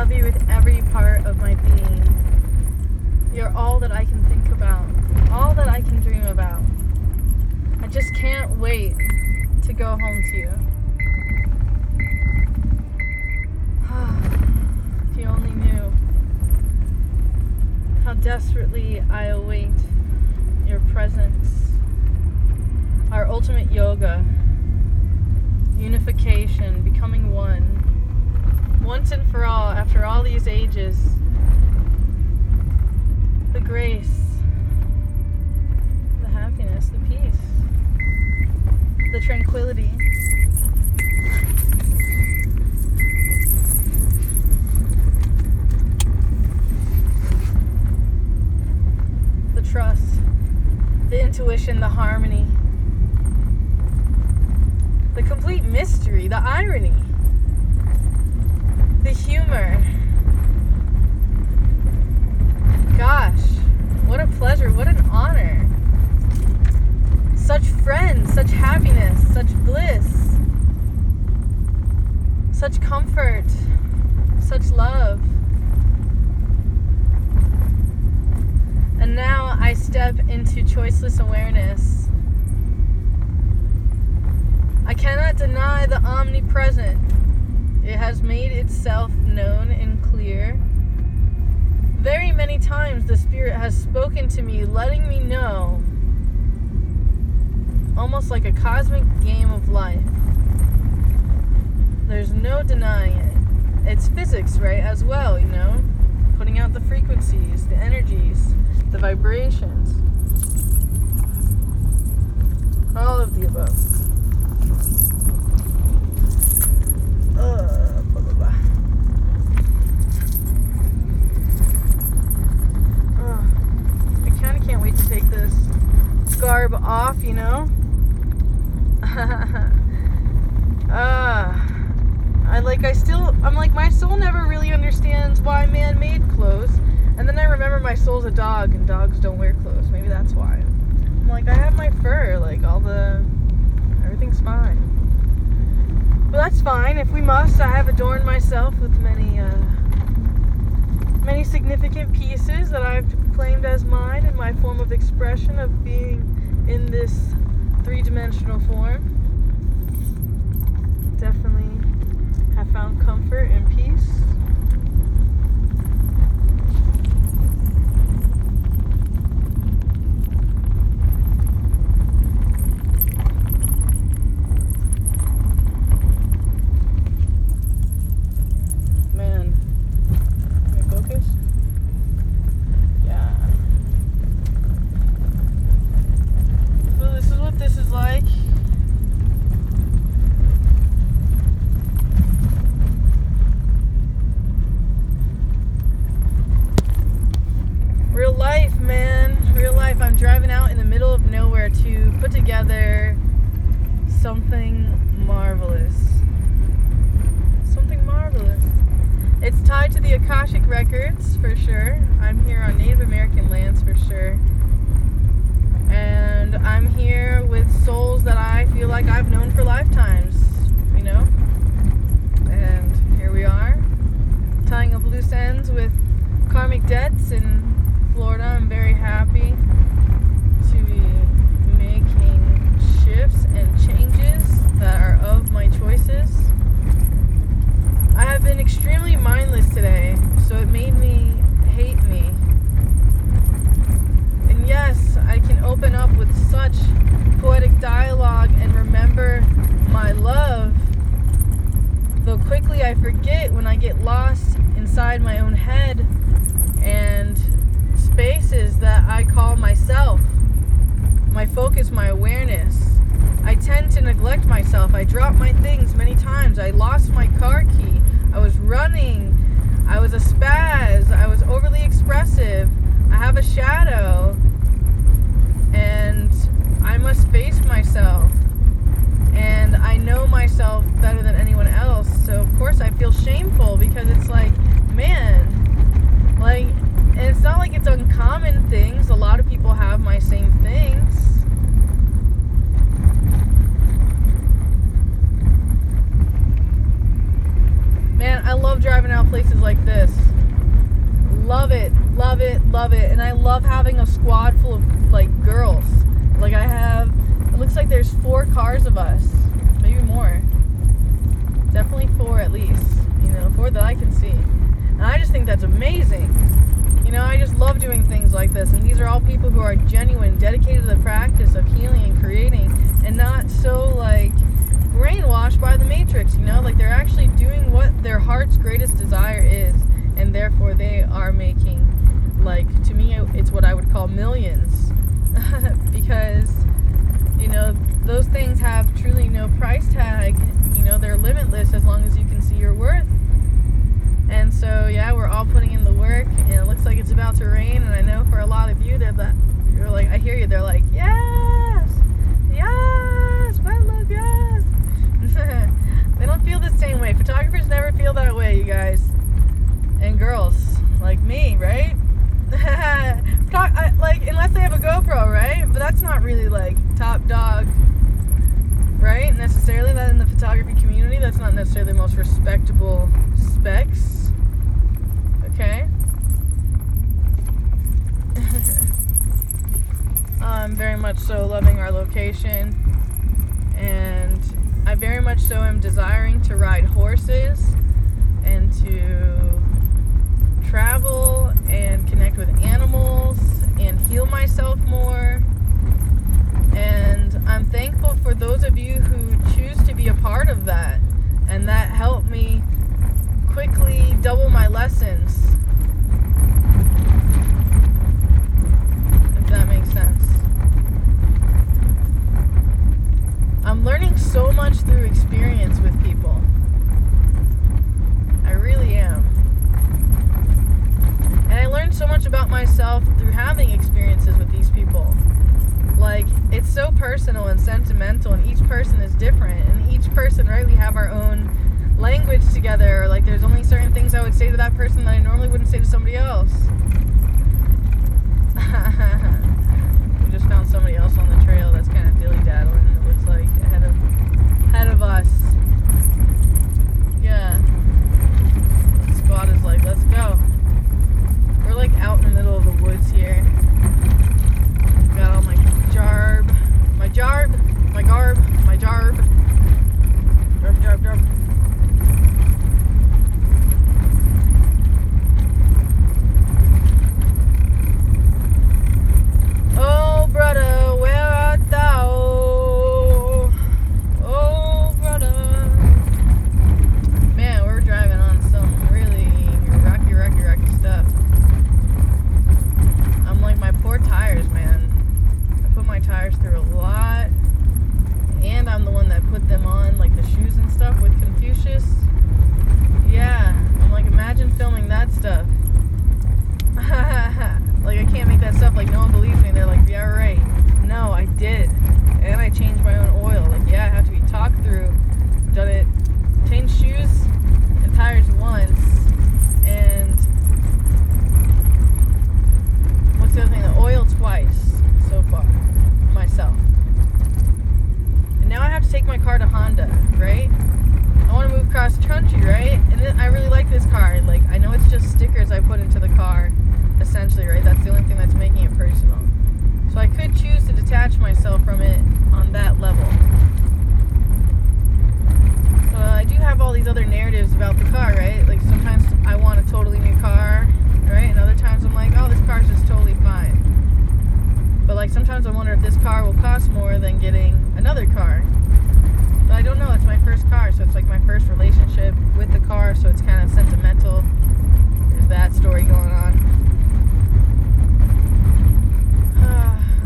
love you with every part of my being. You're all that I can think about, all that I can dream about. I just can't wait to go home to you. If you only knew how desperately I await your presence. Our ultimate yoga, unification, becoming one. Once and for all, after all these ages, the grace, the happiness, the peace, the tranquility. The trust, the intuition, the harmony, the complete mystery, the irony, the humor. Gosh, what a pleasure, what an honor. Such friends, such happiness, such bliss, such comfort, such love. And now I step into choiceless awareness. I cannot deny the omnipresent. It has made itself known and clear. Very many times the Spirit has spoken to me, letting me know, almost like a cosmic game of life. There's no denying it. It's physics, right, as well, you know? Putting out the frequencies, the energies, the vibrations. All of the above. Blah, blah, blah. I kind of can't wait to take this garb off, you know? I'm like, my soul never really understands why man made clothes. And then I remember my soul's a dog, and dogs don't wear clothes. Maybe that's why. I'm like, I have my fur, like, everything's fine. But that's fine. If we must, I have adorned myself with many significant pieces that I've claimed as mine in my form of expression of being in this three-dimensional form. Definitely have found comfort and peace. Man, can we focus? Yeah. So this is what this is like. Real life, man. Real life. I'm driving out in the middle of nowhere to put together something marvelous. Something marvelous. It's tied to the Akashic Records, for sure. I'm here on Native American lands, for sure. And I'm here with souls that I feel like I've known for lifetimes, you know? And here we are, tying up loose ends with karmic debts in Florida. I'm very happy to be making shifts and changes that are of my choices. I have been extremely mindless today, so it made me hate me. And yes, I can open up with such poetic dialogue and remember my love, though quickly I forget when I get lost inside my own head and spaces that I call myself, my focus, my awareness. I tend to neglect myself. I drop my things many times. I lost my car key. I was running. I was a spaz. I was overly expressive. I have a shadow. And I must face myself. And I know myself better than anyone else. So of course I feel shameful because it's like, man, like, and it's not like it's uncommon things. A lot of people have my same things. Man, I I love driving out places like this. Love it, love it, love it. And I love having a squad full of like girls. Like it looks like there's 4 cars of us, maybe more. Definitely 4 at least, 4 that I can see. And I just think that's amazing. I just love doing things like this. And these are all people who are genuine, dedicated to the practice of healing and creating, and not so like brainwashed by the matrix, like they're actually doing what their heart's greatest desire is, and therefore they are making, like, to me, it's what I would call millions. Because, those things have truly no price tag. They're limitless as long as you can see your worth. And so, yeah, we're all putting in the work, and it looks like it's about to rain, and I know for a lot of you, you're like, I hear you, they're like, yes, yes, my love, yes. They don't feel the same way. Photographers never feel that way, you guys. And girls, like me, right? Unless they have a GoPro, right? But that's not really, like, top dog, right? Necessarily, that in the photography community, that's not necessarily the most respectable specs. Okay? I'm very much so loving our location, and I very much so am desiring to ride horses and to travel and connect with animals and heal myself more. And I'm thankful for those of you who choose to be a part of that, and that helped me quickly double my lessons, if that makes sense. I'm learning so much through experience with people. I really am. And I learned so much about myself through having experiences with these people. Like, it's so personal and sentimental, and each person is different, and each person, right, we have our own language together. Like, there's only certain things I would say to that person that I normally wouldn't say to somebody else. We just found somebody else on the trail that's kind of dilly-daddling, it looks like, ahead of us. Yeah. The squad is like, let's go. We're like out in the middle of the woods here. Got all my jarb, my jarb. Oh, brother, where art thou? Oh, brother. Man, we're driving on some really rocky stuff. I'm like, my poor tires, man. I put my tires through a lot. And I'm the one that put them on, like the shoes and stuff with Confucius. Yeah, I'm like, imagine filming that stuff. Like, I can't make that stuff, like, no one believes me. They're like, yeah, right. No, I did. And I changed my own oil. Like, yeah, I have to be talked through. Done it. Changed shoes and tires once. And what's the other thing? The oil twice so far. Myself. And now I have to take my car to Honda, right? I want to move cross country, right? And then I really like this car. Like, I know it's just stickers I put into the car, essentially, right? That's the only thing that's making it personal. So I could choose to detach myself from it on that level. I do have all these other narratives about the car, right? Like, sometimes I want a totally new car, right? And other times I'm like, oh, this car's just totally fine. But, like, sometimes I wonder if this car will cost more than getting another car. But I don't know. It's my first car, so it's like my first relationship with the car, so it's kind of sentimental. There's that story going on.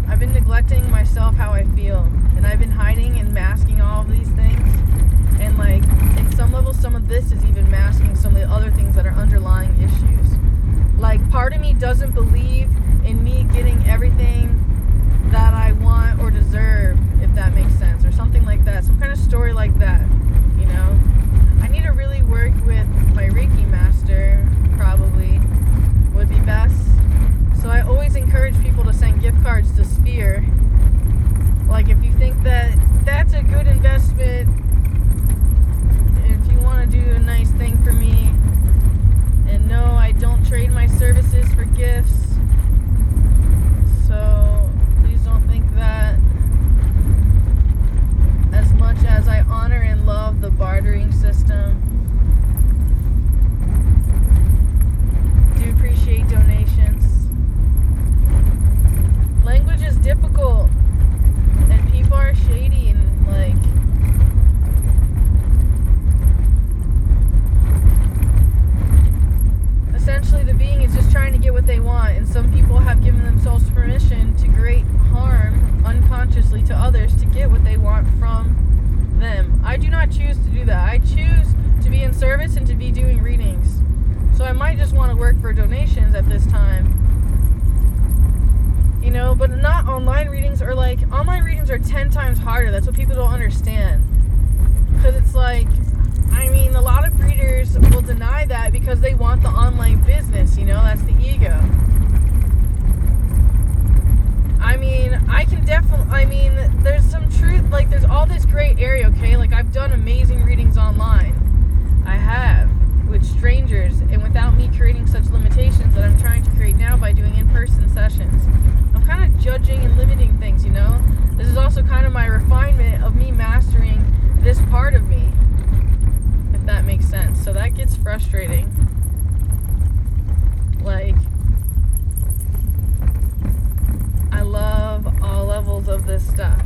I've been neglecting myself, how I feel, and I've been hiding and masking all of these things. And, like, in some level, some of this is even masking some of the other things that are underlying issues. Like, part of me doesn't believe in me getting everything that I want or deserve, if that makes sense, or something like that. Some kind of story like that, I need to really work with my Reiki master, probably, would be best. So I always encourage people to send gift cards to Sphere. Like, if you think that that's a good investment, if you want to do a nice thing for me, I do not choose to do that. I choose to be in service and to be doing readings. So I might just want to work for donations at this time. You know, but not online readings, or like, online readings are 10 times harder. That's what people don't understand. Because it's like, I mean, a lot of readers will deny that because they want the online business, you know, that's the ego. I mean, there's some truth, like, there's all this gray area, okay? Like, I've done amazing readings online. I have, with strangers, and without me creating such limitations that I'm trying to create now by doing in-person sessions. I'm kind of judging and limiting things, you know? This is also kind of my refinement of me mastering this part of me, if that makes sense. So that gets frustrating. Like, I love all levels of this stuff.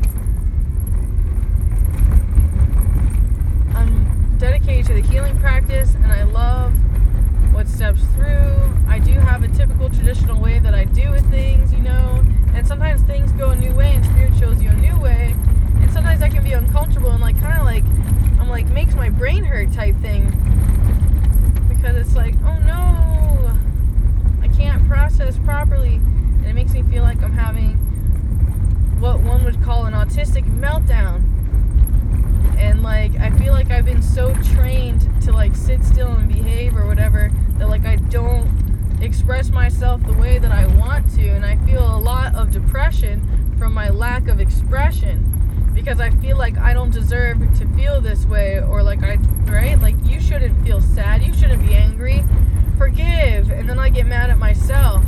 I'm dedicated to the healing practice, and I love what steps through. I do have a typical traditional way that I do with things, you know, and sometimes things go a new way and Spirit shows you a new way, and sometimes that can be uncomfortable and like kind of like, I'm like, makes my brain hurt type thing, because it's like, oh no, I can't process properly, and it makes me feel like I'm having what one would call an autistic meltdown. And like, I feel like I've been so trained to like sit still and behave or whatever, that like I don't express myself the way that I want to, and I feel a lot of depression from my lack of expression, because I feel like I don't deserve to feel this way, or like right? Like, you shouldn't feel sad, you shouldn't be angry, forgive. And then I get mad at myself.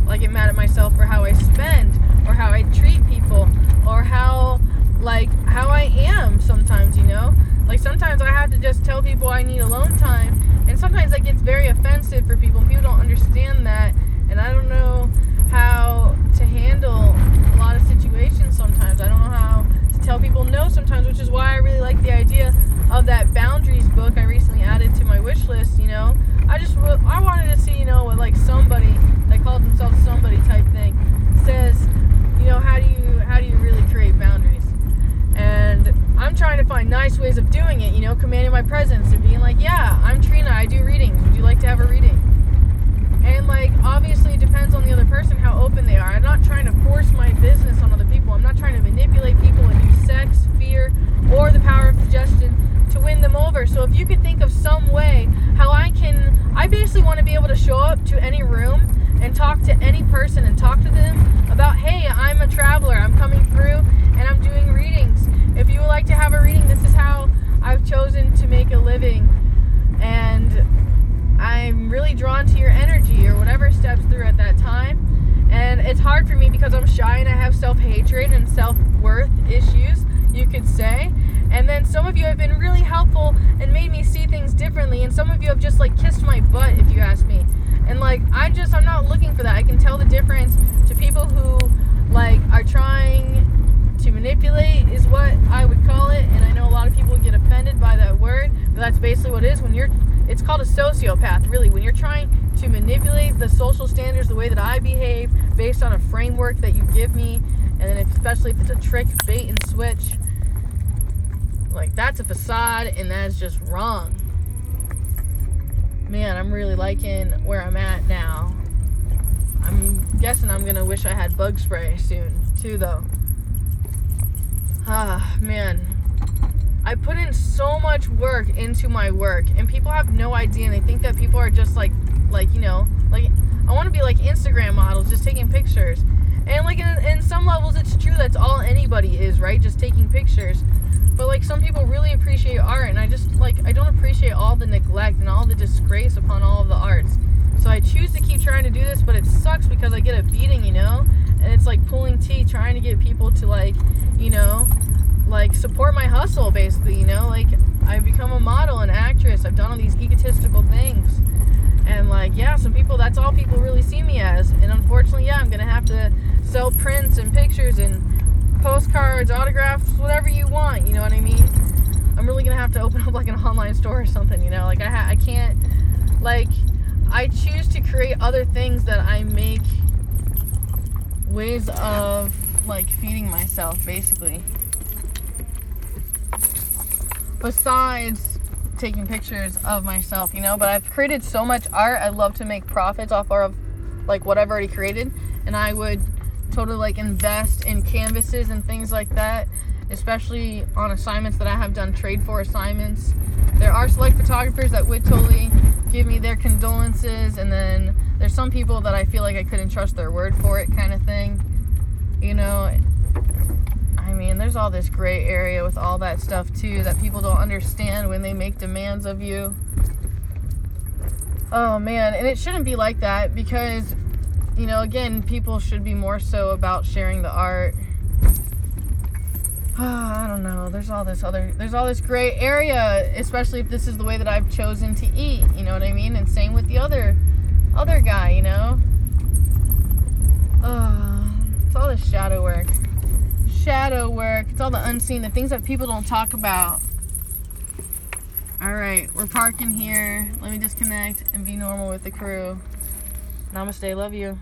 I get mad at myself for how I spend, or how I treat people, or how I am sometimes, you know? Like, sometimes I have to just tell people I need alone time, and sometimes that gets very offensive for people, and people don't understand that, and I don't know how to handle a lot of situations sometimes. I don't know how to tell people no sometimes, which is why I really like the idea of that boundaries book I recently added to my wish list, you know? I wanted to see, you know, what like somebody that calls themselves somebody type thing says, you know, how do you really create boundaries? And I'm trying to find nice ways of doing it, you know, commanding my presence and being like, yeah, I'm Trina, I do readings. Would you like to have a reading? And like, obviously it depends on the other person how open they are. I'm not trying to force my business on other people. I'm not trying to manipulate people and use sex, fear, or the power of suggestion to win them over. So if you could think of some way how I basically want to be able to show up to any room and talk to any person and talk to them about, hey, I'm a traveler, I'm coming through and I'm doing readings. If you would like to have a reading, this is how I've chosen to make a living, and I'm really drawn to your energy, or whatever steps through at that time. And it's hard for me because I'm shy and I have self-hatred and self-worth issues, you could say. And then some of you have been really helpful and made me see things differently, and some of you have just like kissed my butt, if you ask me. And like, I'm not looking for that. I can tell the difference to people who like are trying to manipulate, is what I would call it. And I know a lot of people get offended by that word, but that's basically what it is. It's called a sociopath, really, when you're trying to manipulate the social standards, the way that I behave, based on a framework that you give me, and then especially if it's a trick, bait and switch, like, that's a facade, and that's just wrong. Man, I'm really liking where I'm at now. I'm guessing I'm gonna wish I had bug spray soon, too, though. Ah, man. I put in so much work into my work, and people have no idea, and they think that people are just like, you know, like, I want to be like Instagram models, just taking pictures. And like, in some levels, it's true, that's all anybody is, right? Just taking pictures. But like, some people really appreciate art, and I just, like, I don't appreciate all the neglect and all the disgrace upon all of the arts. So I choose to keep trying to do this, but it sucks because I get a beating, you know? And it's like pulling teeth, trying to get people to, like, you know, like, support my hustle, basically, you know? Like, I've become a model, an actress, I've done all these egotistical things. And like, yeah, some people, that's all people really see me as. And unfortunately, yeah, I'm gonna have to sell prints and pictures and postcards, autographs, whatever you want, you know what I mean? I'm really gonna have to open up like an online store or something, you know? Like, I can't, like, I choose to create other things that I make ways of, like, feeding myself, basically. besides taking pictures of myself, you know. But I've created so much art. I love to make profits off of like what I've already created, and I would totally like invest in canvases and things like that, especially on assignments that I have done, trade for assignments. There are select photographers that would totally give me their condolences, and then there's some people that I feel like I couldn't trust their word for it, kind of thing, you know. I mean, there's all this gray area with all that stuff too that people don't understand when they make demands of you. Oh man, and it shouldn't be like that, because, you know, again, people should be more so about sharing the art. I don't know. There's all this gray area, especially if this is the way that I've chosen to eat. You know what I mean? And same with the other guy. You know. It's all this shadow work. Shadow work. It's all the unseen, the things that people don't talk about. All right, we're parking here. Let me disconnect and be normal with the crew. Namaste. Love you.